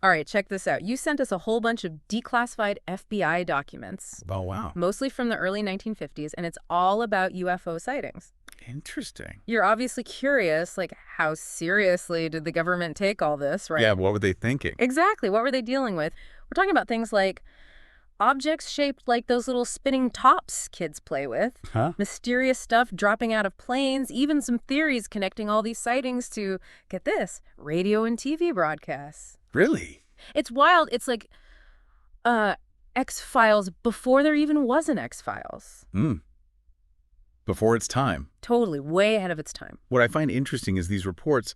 All right, check this out. You sent us a whole bunch of declassified FBI documents, Oh, wow. mostly from the early 1950s, and it's all about UFO sightings. Interesting. You're obviously curious, like, how seriously did the government take all this, right? Yeah, what were they thinking? Exactly. What were they dealing with? We're talking about things like objects shaped like those little spinning tops kids play with, Huh? mysterious stuff dropping out of planes, even some theories connecting all these sightings to, get this, radio and TV broadcasts. Really? It's wild. It's like X-Files before there even was an X-Files. Before its time. Totally, way ahead of its time. What I find interesting is these reports,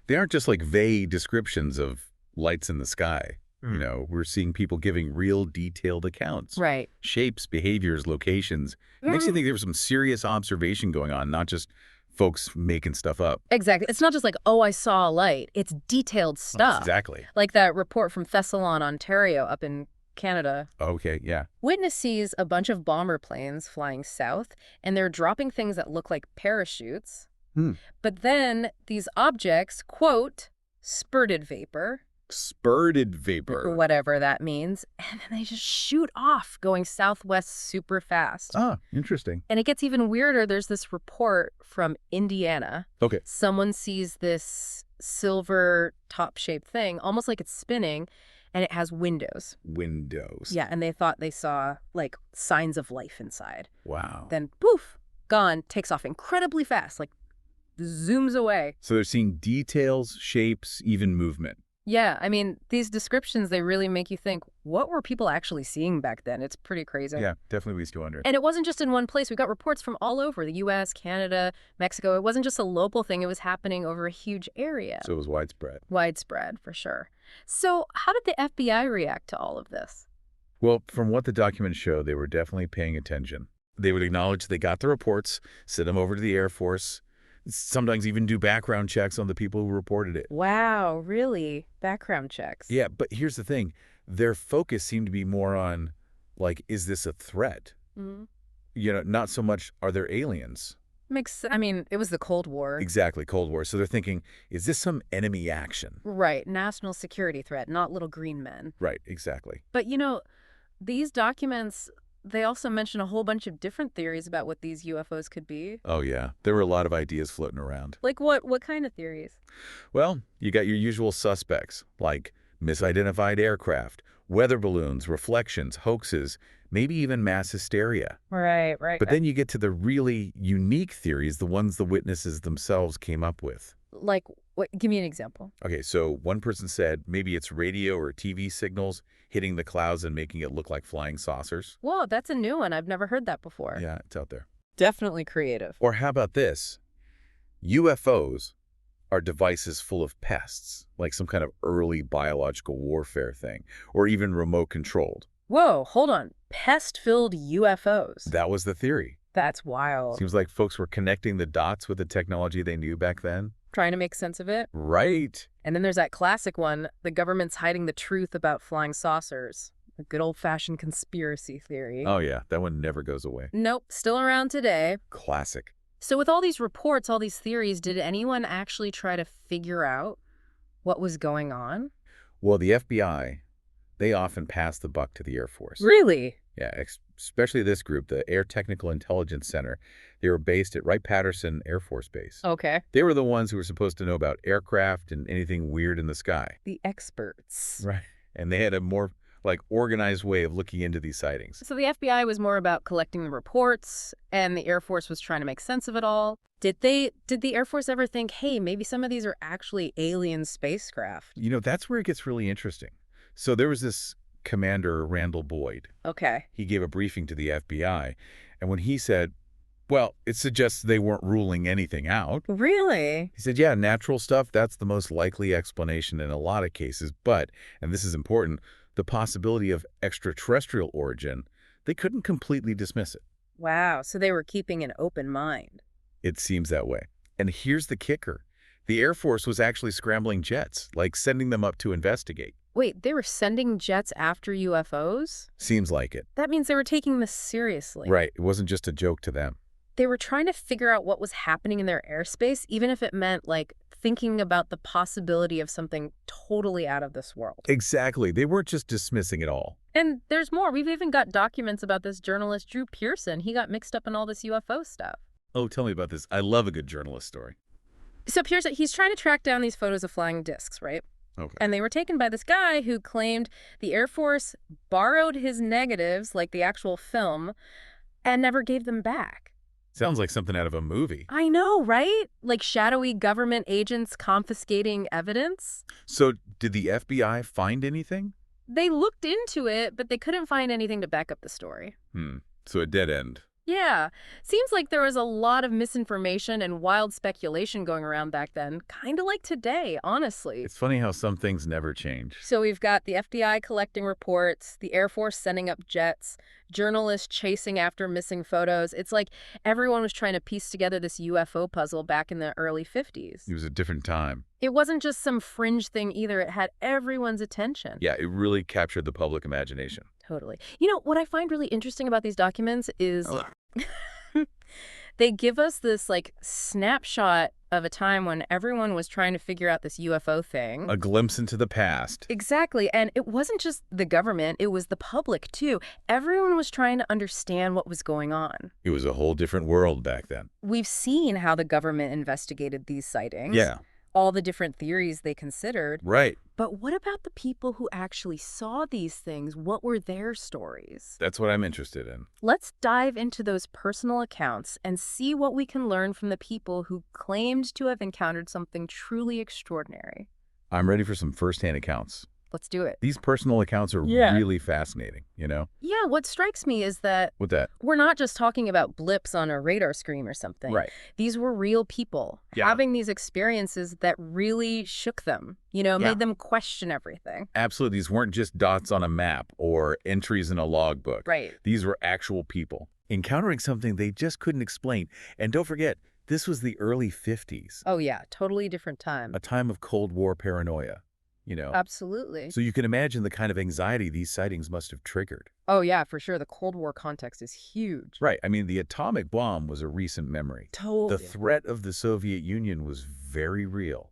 they aren't just like vague descriptions of lights in the sky. You know, we're seeing people giving real detailed accounts. Right. Shapes, behaviors, locations. It makes you think there was some serious observation going on, not just folks making stuff up. Exactly. It's not just like, oh, I saw a light. It's detailed stuff. Exactly. Like that report from Thessalon, Ontario, up in Canada. Okay, yeah. Witness sees a bunch of bomber planes flying south, and they're dropping things that look like parachutes. But then these objects, quote, spurted vapor. Spurted vapor. Whatever that means. And then they just shoot off, going southwest super fast. Ah, interesting. And it gets even weirder. There's this report from Indiana. Okay. Someone sees this silver top-shaped thing, almost like it's spinning, and it has windows. Windows. Yeah, and they thought they saw, like, signs of life inside. Wow. Then, poof, gone, takes off incredibly fast, like, zooms away. So they're seeing details, shapes, even movement. Yeah, I mean, these descriptions, they really make you think, what were people actually seeing back then? It's pretty crazy. Yeah, definitely leads to wonder. And it wasn't just in one place. We got reports from all over, the U.S., Canada, Mexico. It wasn't just a local thing. It was happening over a huge area. So it was widespread. Widespread, for sure. So how did the FBI react to all of this? Well, from what the documents show, they were definitely paying attention. They would acknowledge they got the reports, send them over to the Air Force, sometimes even do background checks on the people who reported it. Wow, really? Background checks? Yeah, but here's the thing. Their focus seemed to be more on, like, is this a threat? You know, not so much, are there aliens? I mean, it was the Cold War. Exactly, Cold War. So they're thinking, is this some enemy action? Right, national security threat, not little green men. Right, exactly. But, you know, these documents, they also mention a whole bunch of different theories about what these UFOs could be. Oh, yeah. There were a lot of ideas floating around. Like what kind of theories? Well, you got your usual suspects, like misidentified aircraft, weather balloons, reflections, hoaxes, maybe even mass hysteria. Right. But then you get to the really unique theories, the ones the witnesses themselves came up with. Like, what? Give me an example. Okay, so one person said maybe it's radio or TV signals hitting the clouds and making it look like flying saucers. Whoa, that's a new one. I've never heard that before. Yeah, it's out there. Definitely creative. Or how about this? UFOs are devices full of pests, like some kind of early biological warfare thing, or even remote-controlled. Whoa, hold on. Pest-filled UFOs. That was the theory. That's wild. Seems like folks were connecting the dots with the technology they knew back then. Trying to make sense of it. Right. And then there's that classic one, the government's hiding the truth about flying saucers. A good old-fashioned conspiracy theory. Oh, yeah. That one never goes away. Nope, still around today. Classic. So with all these reports, all these theories, did anyone actually try to figure out what was going on? Well, the FBI, they often pass the buck to the Air Force. Really? Yeah, especially this group, the Air Technical Intelligence Center. They were based at Wright-Patterson Air Force Base. Okay. They were the ones who were supposed to know about aircraft and anything weird in the sky. The experts. Right. And they had a more, like, organized way of looking into these sightings. So the FBI was more about collecting the reports, and the Air Force was trying to make sense of it all. Did the Air Force ever think, hey, maybe some of these are actually alien spacecraft? You know, that's where it gets really interesting. So there was this Commander Randall Boyd. Okay. He gave a briefing to the FBI, and when he said, well, it suggests they weren't ruling anything out. Really? He said, yeah, natural stuff, that's the most likely explanation in a lot of cases, but, and this is important, the possibility of extraterrestrial origin, they couldn't completely dismiss it. Wow, so they were keeping an open mind. It seems that way. And here's the kicker. The Air Force was actually scrambling jets, like sending them up to investigate. Wait, they were sending jets after UFOs? Seems like it. That means they were taking this seriously. Right. It wasn't just a joke to them. They were trying to figure out what was happening in their airspace, even if it meant, like, thinking about the possibility of something totally out of this world. Exactly. They weren't just dismissing it all. And there's more. We've even got documents about this journalist, Drew Pearson. He got mixed up in all this UFO stuff. Oh, tell me about this. I love a good journalist story. So Pearson, he's trying to track down these photos of flying discs, right? Okay. And they were taken by this guy who claimed the Air Force borrowed his negatives, like the actual film, and never gave them back. Sounds like something out of a movie. I know, right? Like shadowy government agents confiscating evidence. So did the FBI find anything? They looked into it, but they couldn't find anything to back up the story. So a dead end. Yeah. Seems like there was a lot of misinformation and wild speculation going around back then, kind of like today, honestly. It's funny how some things never change. So we've got the FBI collecting reports, the Air Force sending up jets, journalists chasing after missing photos. It's like everyone was trying to piece together this UFO puzzle back in the early 50s. It was a different time. It wasn't just some fringe thing either. It had everyone's attention. Yeah, it really captured the public imagination. Totally. You know, what I find really interesting about these documents is they give us this, like, snapshot of a time when everyone was trying to figure out this UFO thing. A glimpse into the past. Exactly. And it wasn't just the government. It was the public, too. Everyone was trying to understand what was going on. It was a whole different world back then. We've seen how the government investigated these sightings. Yeah. All the different theories they considered. Right. But what about the people who actually saw these things? What were their stories? That's what I'm interested in. Let's dive into those personal accounts and see what we can learn from the people who claimed to have encountered something truly extraordinary. I'm ready for some firsthand accounts. Let's do it. These personal accounts are really fascinating, you know? Yeah, what strikes me is that With that. we're not just talking about blips on a radar screen or something. Right. These were real people having these experiences that really shook them, made them question everything. Absolutely. These weren't just dots on a map or entries in a logbook. Right. These were actual people encountering something they just couldn't explain. And don't forget, this was the early 50s. Oh, yeah. Totally different time. A time of Cold War paranoia, Absolutely. So you can imagine the kind of anxiety these sightings must have triggered. Oh, yeah, for sure. The Cold War context is huge. Right. I mean, the atomic bomb was a recent memory. Totally. The threat of the Soviet Union was very real.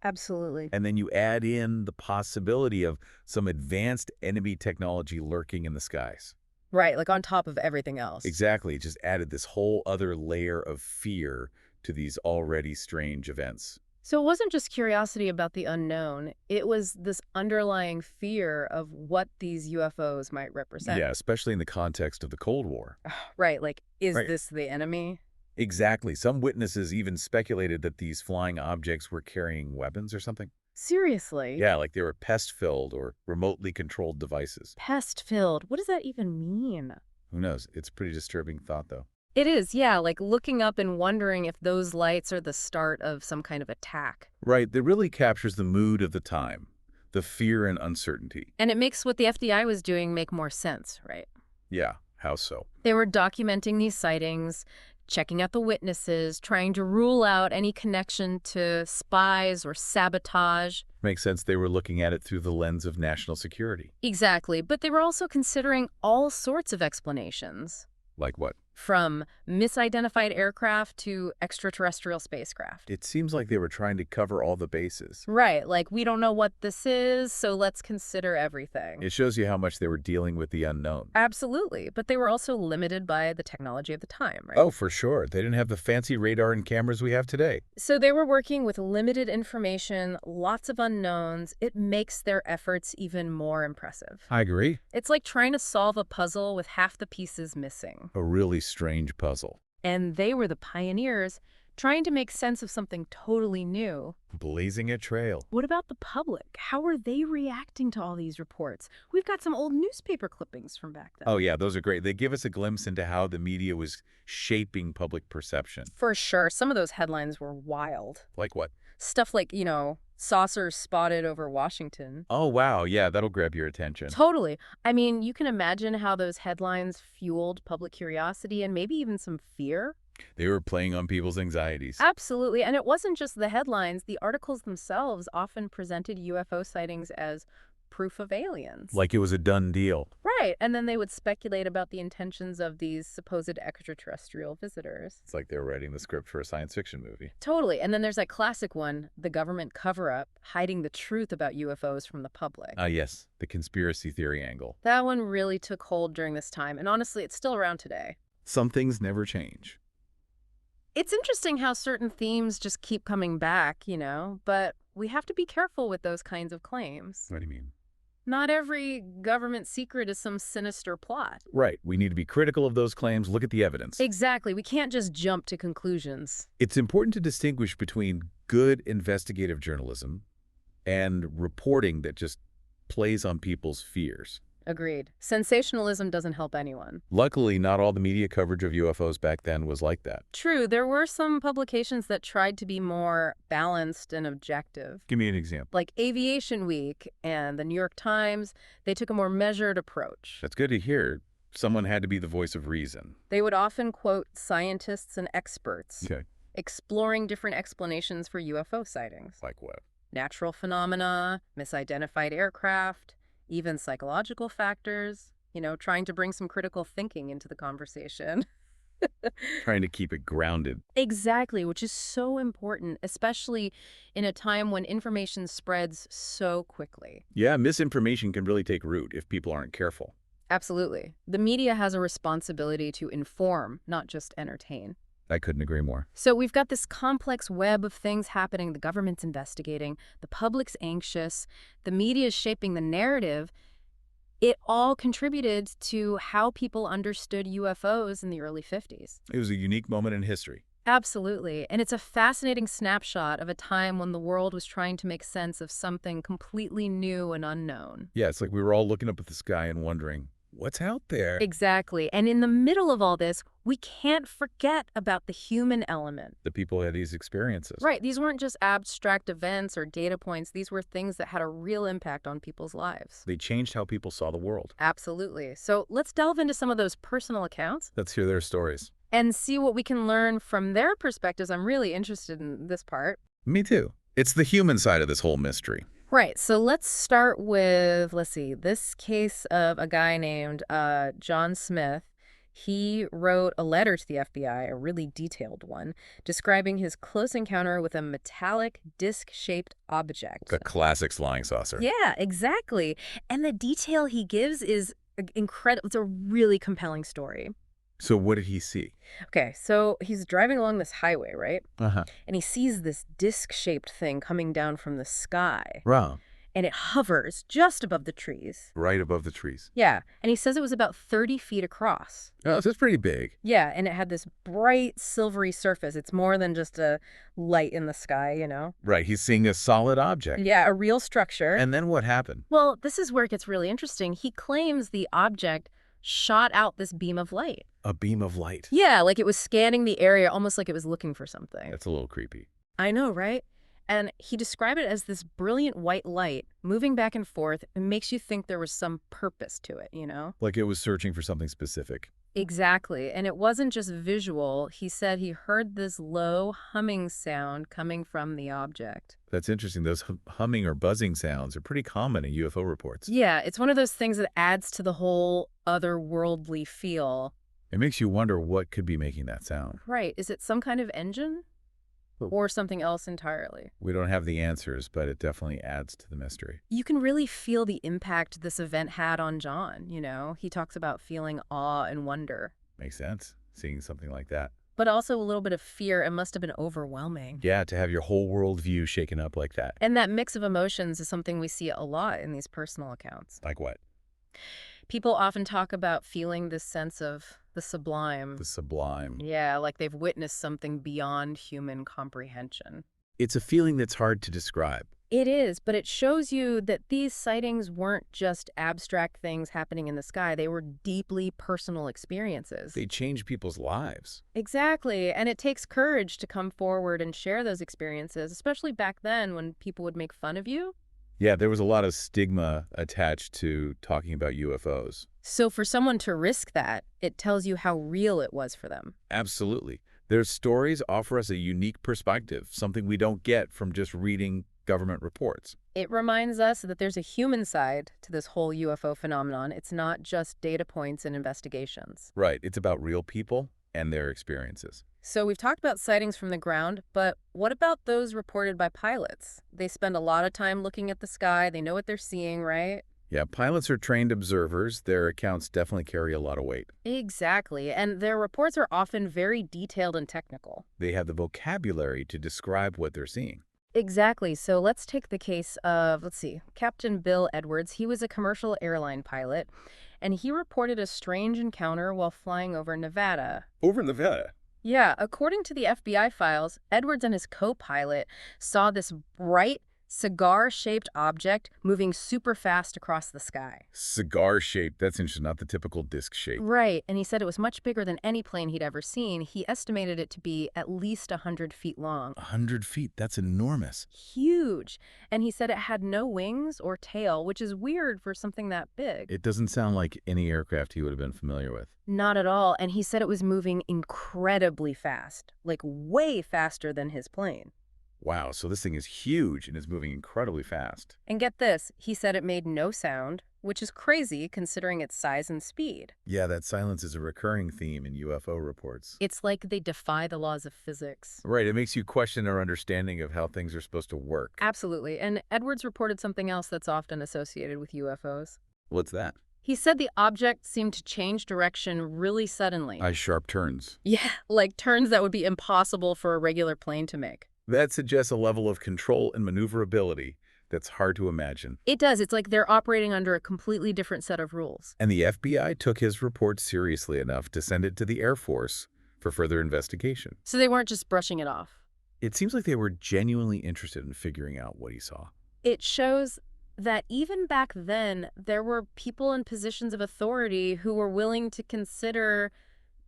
Absolutely. And then you add in the possibility of some advanced enemy technology lurking in the skies. Right, like on top of everything else. Exactly. It just added this whole other layer of fear to these already strange events. So it wasn't just curiosity about the unknown. It was this underlying fear of what these UFOs might represent. Yeah, especially in the context of the Cold War. Right, like, is this the enemy? Exactly. Some witnesses even speculated that these flying objects were carrying weapons or something. Seriously? Yeah, like they were pest-filled or remotely controlled devices. Pest-filled? What does that even mean? Who knows? It's a pretty disturbing thought, though. It is, yeah, like looking up and wondering if those lights are the start of some kind of attack. Right. That really captures the mood of the time, the fear and uncertainty. And it makes what the FBI was doing make more sense, right? Yeah, how so? They were documenting these sightings, checking out the witnesses, trying to rule out any connection to spies or sabotage. Makes sense they were looking at it through the lens of national security. Exactly, but they were also considering all sorts of explanations. Like what? From misidentified aircraft to extraterrestrial spacecraft. It seems like they were trying to cover all the bases. Right, like we don't know what this is, so let's consider everything. It shows you how much they were dealing with the unknown. Absolutely, but they were also limited by the technology of the time, right? Oh, for sure. They didn't have the fancy radar and cameras we have today. So they were working with limited information, lots of unknowns. It makes their efforts even more impressive. I agree. It's like trying to solve a puzzle with half the pieces missing. A really strange puzzle. And they were the pioneers trying to make sense of something totally new. Blazing a trail. What about the public? How are they reacting to all these reports? We've got some old newspaper clippings from back then. Oh, yeah, those are great. They give us a glimpse into how the media was shaping public perception. For sure. Some of those headlines were wild. Like what? Stuff like, saucers spotted over Washington. Oh, wow. Yeah, that'll grab your attention. Totally. I mean, you can imagine how those headlines fueled public curiosity and maybe even some fear. They were playing on people's anxieties. Absolutely. And it wasn't just the headlines. The articles themselves often presented UFO sightings as proof of aliens. Like it was a done deal. Right, and then they would speculate about the intentions of these supposed extraterrestrial visitors. It's like they were writing the script for a science fiction movie. Totally, and then there's that classic one, the government cover-up, hiding the truth about UFOs from the public. Ah, yes, the conspiracy theory angle. That one really took hold during this time, and honestly, it's still around today. Some things never change. It's interesting how certain themes just keep coming back, but we have to be careful with those kinds of claims. What do you mean? Not every government secret is some sinister plot. Right. We need to be critical of those claims, look at the evidence. Exactly. We can't just jump to conclusions. It's important to distinguish between good investigative journalism and reporting that just plays on people's fears. Agreed. Sensationalism doesn't help anyone. Luckily, not all the media coverage of UFOs back then was like that. True, there were some publications that tried to be more balanced and objective. Give me an example. Like Aviation Week and the New York Times, they took a more measured approach. That's good to hear. Someone had to be the voice of reason. They would often quote scientists and experts, Okay. exploring different explanations for UFO sightings. Like what? Natural phenomena, misidentified aircraft, even psychological factors, trying to bring some critical thinking into the conversation. Trying to keep it grounded. Exactly, which is so important, especially in a time when information spreads so quickly. Yeah, misinformation can really take root if people aren't careful. Absolutely. The media has a responsibility to inform, not just entertain. I couldn't agree more. So we've got this complex web of things happening. The government's investigating, the public's anxious, the media is shaping the narrative. It all contributed to how people understood UFOs in the early 50s. It was a unique moment in history. Absolutely. And it's a fascinating snapshot of a time when the world was trying to make sense of something completely new and unknown. Yeah, it's like we were all looking up at the sky and wondering, what's out there? Exactly. And in the middle of all this, we can't forget about the human element. The people had these experiences. Right. These weren't just abstract events or data points. These were things that had a real impact on people's lives. They changed how people saw the world. Absolutely. So let's delve into some of those personal accounts Let's hear their stories. and see what we can learn from their perspectives. I'm really interested in this part. Me too. It's the human side of this whole mystery. Right. So let's start with, this case of a guy named John Smith. He wrote a letter to the FBI, a really detailed one, describing his close encounter with a metallic disc-shaped object. A classic flying saucer. Yeah, exactly. And the detail he gives is incredible. It's a really compelling story. So what did he see? Okay, so he's driving along this highway, right? Uh-huh. And he sees this disc-shaped thing coming down from the sky. Wow. And it hovers just above the trees. Right above the trees. Yeah, and he says it was about 30 feet across. Oh, so it's pretty big. Yeah, and it had this bright, silvery surface. It's more than just a light in the sky, Right, he's seeing a solid object. Yeah, a real structure. And then what happened? Well, this is where it gets really interesting. He claims the object shot out this beam of light. A beam of light. Yeah, like it was scanning the area, almost like it was looking for something. That's a little creepy. I know, right? And he described it as this brilliant white light moving back and forth. It makes you think there was some purpose to it, Like it was searching for something specific. Exactly. And it wasn't just visual. He said he heard this low humming sound coming from the object. That's interesting. Those humming or buzzing sounds are pretty common in UFO reports. Yeah, it's one of those things that adds to the whole otherworldly feel. It makes you wonder what could be making that sound. Right. Is it some kind of engine? Or something else entirely? We don't have the answers, but it definitely adds to the mystery. You can really feel the impact this event had on John, He talks about feeling awe and wonder. Makes sense, seeing something like that. But also a little bit of fear. It must have been overwhelming. Yeah, to have your whole worldview shaken up like that. And that mix of emotions is something we see a lot in these personal accounts. Like what? People often talk about feeling this sense of the sublime. The sublime. Yeah, like they've witnessed something beyond human comprehension. It's a feeling that's hard to describe. It is, but it shows you that these sightings weren't just abstract things happening in the sky. They were deeply personal experiences. They change people's lives. Exactly, and it takes courage to come forward and share those experiences, especially back then when people would make fun of you. Yeah, there was a lot of stigma attached to talking about UFOs. So for someone to risk that, it tells you how real it was for them. Absolutely. Their stories offer us a unique perspective, something we don't get from just reading government reports. It reminds us that there's a human side to this whole UFO phenomenon. It's not just data points and investigations. Right. It's about real people and their experiences. So we've talked about sightings from the ground, but what about those reported by pilots? They spend a lot of time looking at the sky. They know what they're seeing, right? Yeah, pilots are trained observers. Their accounts definitely carry a lot of weight. Exactly. And their reports are often very detailed and technical. They have the vocabulary to describe what they're seeing. Exactly. So let's take the case of, let's see, Captain Bill Edwards. He was a commercial airline pilot, and he reported a strange encounter while flying over Nevada. Over Nevada? Yeah, according to the FBI files, Edwards and his co-pilot saw this bright, cigar-shaped object moving super fast across the sky. Cigar-shaped. That's interesting, not the typical disc shape. Right, and he said it was much bigger than any plane he'd ever seen. He estimated it to be at least 100 feet long. 100 feet. That's enormous. Huge. And he said it had no wings or tail, which is weird for something that big. It doesn't sound like any aircraft he would have been familiar with. Not at all. And he said it was moving incredibly fast, like way faster than his plane. Wow, so this thing is huge and is moving incredibly fast. And get this, he said it made no sound, which is crazy considering its size and speed. Yeah, that silence is a recurring theme in UFO reports. It's like they defy the laws of physics. Right, it makes you question our understanding of how things are supposed to work. Absolutely. And Edwards reported something else that's often associated with UFOs. What's that? He said the object seemed to change direction really suddenly. Sharp turns. Yeah, like turns that would be impossible for a regular plane to make. That suggests a level of control and maneuverability that's hard to imagine. It does. It's like they're operating under a completely different set of rules. And the FBI took his report seriously enough to send it to the Air Force for further investigation. So they weren't just brushing it off. It seems like they were genuinely interested in figuring out what he saw. It shows that even back then, there were people in positions of authority who were willing to consider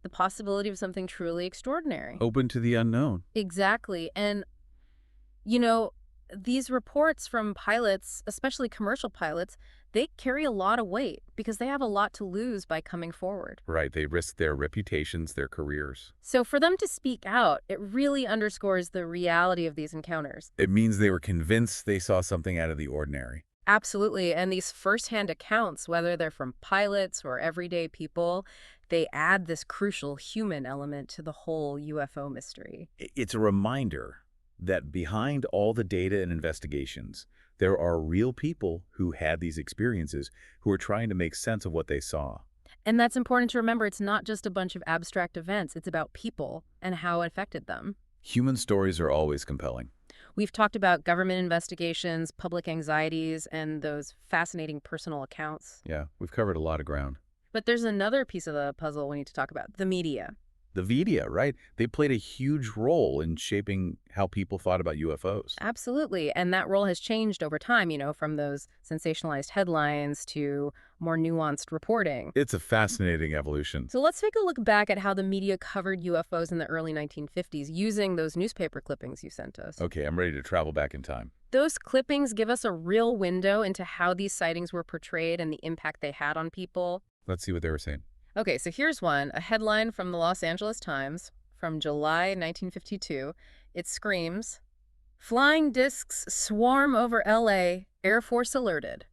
the possibility of something truly extraordinary. Open to the unknown. Exactly. And, you know, these reports from pilots, especially commercial pilots, they carry a lot of weight because they have a lot to lose by coming forward. Right, they risk their reputations, their careers. So for them to speak out, it really underscores the reality of these encounters. It means they were convinced they saw something out of the ordinary. Absolutely. And these firsthand accounts, whether they're from pilots or everyday people, they add this crucial human element to the whole UFO mystery. It's a reminder that behind all the data and investigations, there are real people who had these experiences who are trying to make sense of what they saw. And that's important to remember. It's not just a bunch of abstract events. It's about people and how it affected them. Human stories are always compelling. We've talked about government investigations, public anxieties, and those fascinating personal accounts. Yeah, we've covered a lot of ground. But there's another piece of the puzzle we need to talk about, the media. The media, right? They played a huge role in shaping how people thought about UFOs. Absolutely. And that role has changed over time, you know, from those sensationalized headlines to more nuanced reporting. It's a fascinating evolution. So let's take a look back at how the media covered UFOs in the early 1950s using those newspaper clippings you sent us. Okay, I'm ready to travel back in time. Those clippings give us a real window into how these sightings were portrayed and the impact they had on people. Let's see what they were saying. Okay, so here's one, a headline from the Los Angeles Times from July 1952. It screams, "Flying discs swarm over LA, Air Force alerted."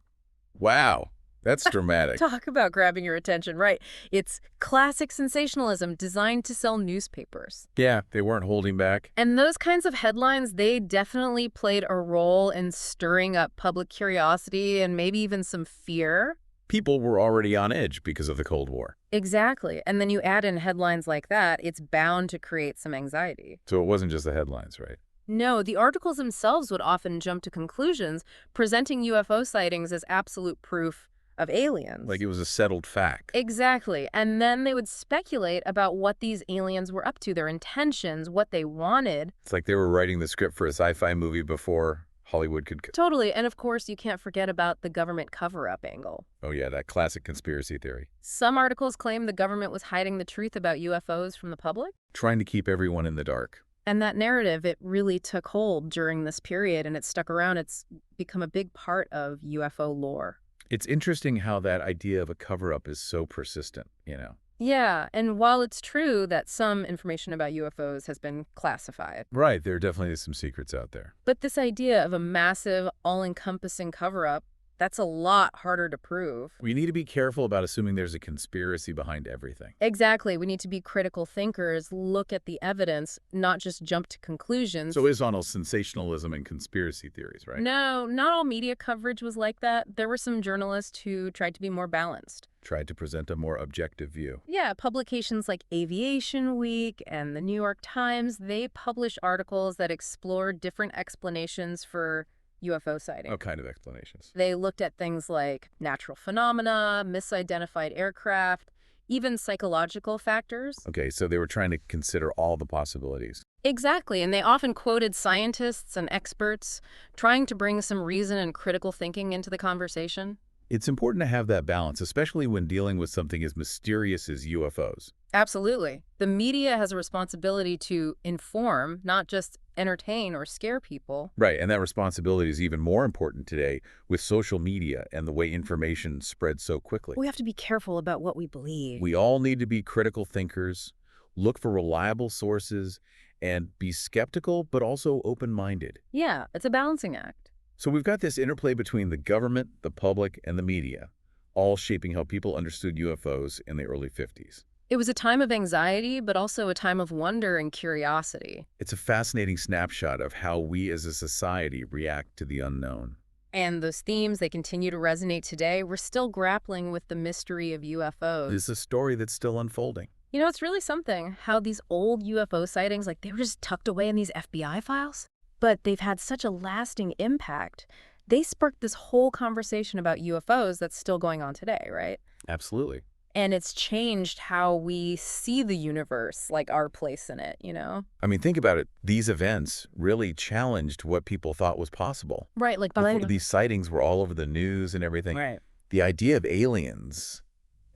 Wow, that's dramatic. Talk about grabbing your attention, right? It's classic sensationalism designed to sell newspapers. Yeah, they weren't holding back. And those kinds of headlines, they definitely played a role in stirring up public curiosity and maybe even some fear. People were already on edge because of the Cold War. Exactly. And then you add in headlines like that, it's bound to create some anxiety. So it wasn't just the headlines, right? No, the articles themselves would often jump to conclusions, presenting UFO sightings as absolute proof of aliens. Like it was a settled fact. Exactly. And then they would speculate about what these aliens were up to, their intentions, what they wanted. It's like they were writing the script for a sci-fi movie before Hollywood could... Totally. And of course, you can't forget about the government cover-up angle. Oh yeah, that classic conspiracy theory. Some articles claim the government was hiding the truth about UFOs from the public. Trying to keep everyone in the dark. And that narrative, it really took hold during this period, and it stuck around. It's become a big part of UFO lore. It's interesting how that idea of a cover-up is so persistent, you know. Yeah, and while it's true that some information about UFOs has been classified, Right, there are definitely some secrets out there. but this idea of a massive, all-encompassing cover-up, that's a lot harder to prove. We need to be careful about assuming there's a conspiracy behind everything. Exactly. We need to be critical thinkers, look at the evidence, not just jump to So conclusions. is on all sensationalism and conspiracy theories, right? No, not all media coverage was like that. There were some journalists who tried to be more balanced. Tried to present a more objective view. Yeah, publications like Aviation Week and the New York Times, they publish articles that explore different explanations for UFO What sightings. kind of explanations? They looked at things like natural phenomena, misidentified aircraft, even psychological factors. Okay, so they were trying to consider all the possibilities. Exactly, and they often quoted scientists and experts, trying to bring some reason and critical thinking into the conversation. It's important to have that balance, especially when dealing with something as mysterious as UFOs. Absolutely. The media has a responsibility to inform, not just entertain or scare people. Right, and that responsibility is even more important today with social media and the way information spreads so quickly. We have to be careful about what we believe. We all need to be critical thinkers, look for reliable sources, and be skeptical but also open-minded. Yeah, it's a balancing act. So we've got this interplay between the government, the public, and the media, all shaping how people understood UFOs in the early 50s. It was a time of anxiety, but also a time of wonder and curiosity. It's a fascinating snapshot of how we as a society react to the unknown. And those themes, they continue to resonate today. We're still grappling with the mystery of UFOs. It's a story that's still unfolding. You know, it's really something how these old UFO sightings, like they were just tucked away in these FBI files, but they've had such a lasting impact. They sparked this whole conversation about UFOs that's still going on today, right? Absolutely. And it's changed how we see the universe, like our place in it, you know? I mean, think about it. These events really challenged what people thought was possible. Right, like Before these sightings were all over the news and everything. Right. The idea of aliens,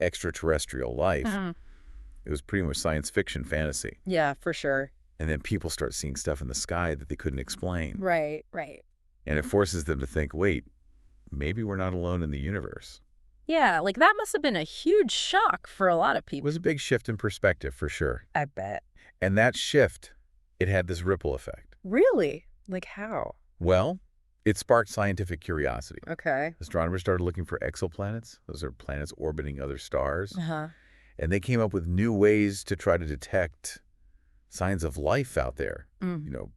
extraterrestrial life, Mhm. it was pretty much science fiction fantasy. Yeah, for sure. And then people start seeing stuff in the sky that they couldn't explain. Right, right. And it forces them to think, wait, maybe we're not alone in the universe. Yeah, like that must have been a huge shock for a lot of It people. was a big shift in perspective for sure. I bet. And that shift, it had this ripple effect. Really? Like how? Well, it sparked scientific curiosity. Okay. Astronomers started looking for exoplanets. Those are planets orbiting other stars. Uh-huh. And they came up with new ways to try to detect signs of life out there,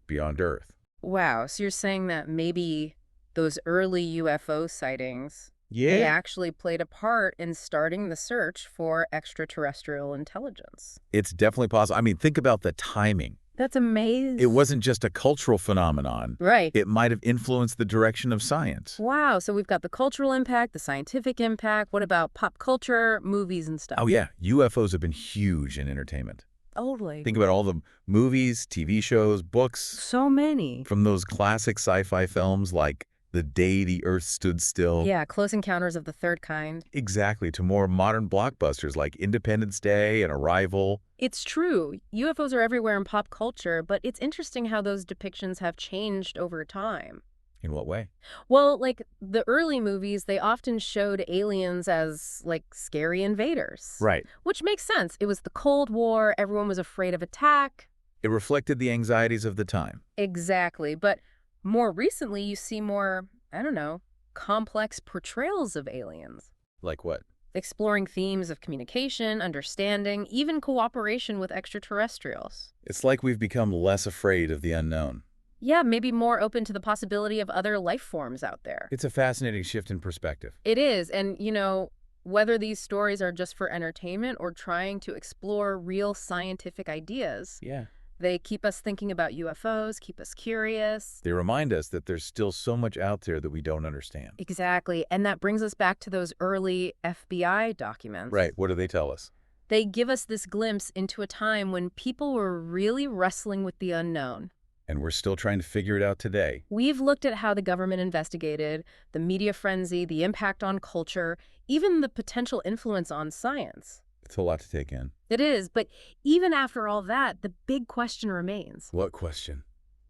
beyond Earth. Wow. So you're saying that maybe those early UFO sightings, they actually played a part in starting the search for extraterrestrial intelligence. It's definitely possible. I mean, think about the timing. That's amazing. It wasn't just a cultural phenomenon. Right. It might have influenced the direction of science. Wow. So we've got the cultural impact, the scientific impact. What about pop culture, movies and stuff? Oh, yeah. UFOs have been huge in entertainment. Totally. Think about all the movies, TV shows, books, So many. from those classic sci-fi films like The Day the Earth Stood Still. Yeah, Close Encounters of the Third Kind. Exactly, to more modern blockbusters like Independence Day and Arrival. It's true. UFOs are everywhere in pop culture, but it's interesting how those depictions have changed over time. In what way? Well, like the early movies, they often showed aliens as like scary invaders. Right. Which makes sense. It was the Cold War, everyone was afraid of attack. It reflected the anxieties of the time. Exactly. But more recently, you see more, I don't know, complex portrayals of aliens, Like what? exploring themes of communication, understanding, even cooperation with extraterrestrials. It's like we've become less afraid of the unknown. Yeah, maybe more open to the possibility of other life forms out there. It's a fascinating shift in perspective. It is. And, whether these stories are just for entertainment or trying to explore real scientific ideas, Yeah. they keep us thinking about UFOs, keep us curious. They remind us that there's still so much out there that we don't understand. Exactly. And that brings us back to those early FBI documents. Right. What do they tell us? They give us this glimpse into a time when people were really wrestling with the unknown. And we're still trying to figure it out today. We've looked at how the government investigated, the media frenzy, the impact on culture, even the potential influence on science. It's a lot to take in. It is, but even after all that, the big question remains. What question?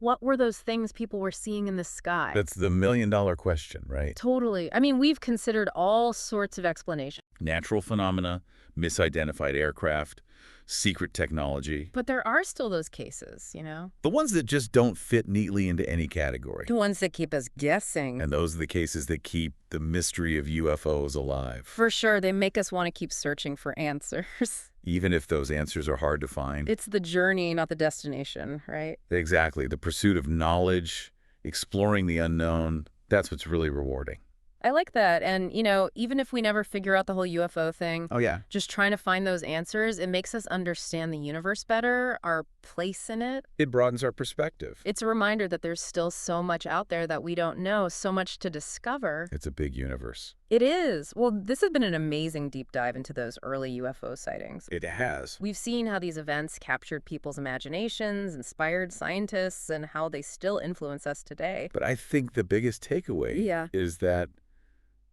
What were those things people were seeing in the sky? That's the million-dollar question, right? Totally. I mean, we've considered all sorts of explanations. Natural phenomena, misidentified aircraft, secret technology. But there are still those cases, The ones that just don't fit neatly into any category. The ones that keep us guessing. And those are the cases that keep the mystery of UFOs alive. For sure, they make us want to keep searching for answers. Even if those answers are hard to find. It's the journey, not the destination, right? Exactly. The pursuit of knowledge, exploring the unknown, that's what's really rewarding. I like that. And, even if we never figure out the whole UFO thing, Oh, yeah. just trying to find those answers, it makes us understand the universe better, our place in it. It broadens our perspective. It's a reminder that there's still so much out there that we don't know, so much to discover. It's a big universe. It is. Well, this has been an amazing deep dive into those early UFO sightings. It has. We've seen how these events captured people's imaginations, inspired scientists, and how they still influence us today. But I think the biggest takeaway is that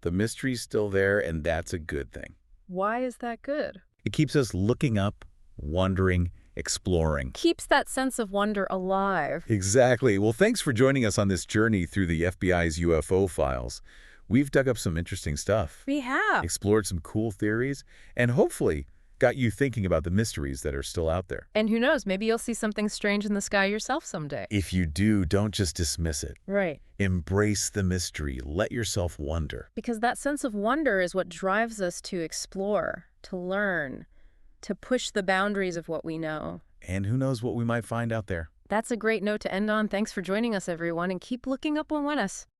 the mystery's still there, and that's a good thing. Why is that good? It keeps us looking up, wondering, exploring. Keeps that sense of wonder alive. Exactly. Well, thanks for joining us on this journey through the FBI's UFO files. We've dug up some interesting stuff. We have. Explored some cool theories, and hopefully got you thinking about the mysteries that are still out there. And who knows, maybe you'll see something strange in the sky yourself someday. If you do, don't just dismiss it. Right. Embrace the mystery. Let yourself wonder. Because that sense of wonder is what drives us to explore, to learn, to push the boundaries of what we know. And who knows what we might find out there. That's a great note to end on. Thanks for joining us, everyone, and keep looking up on us.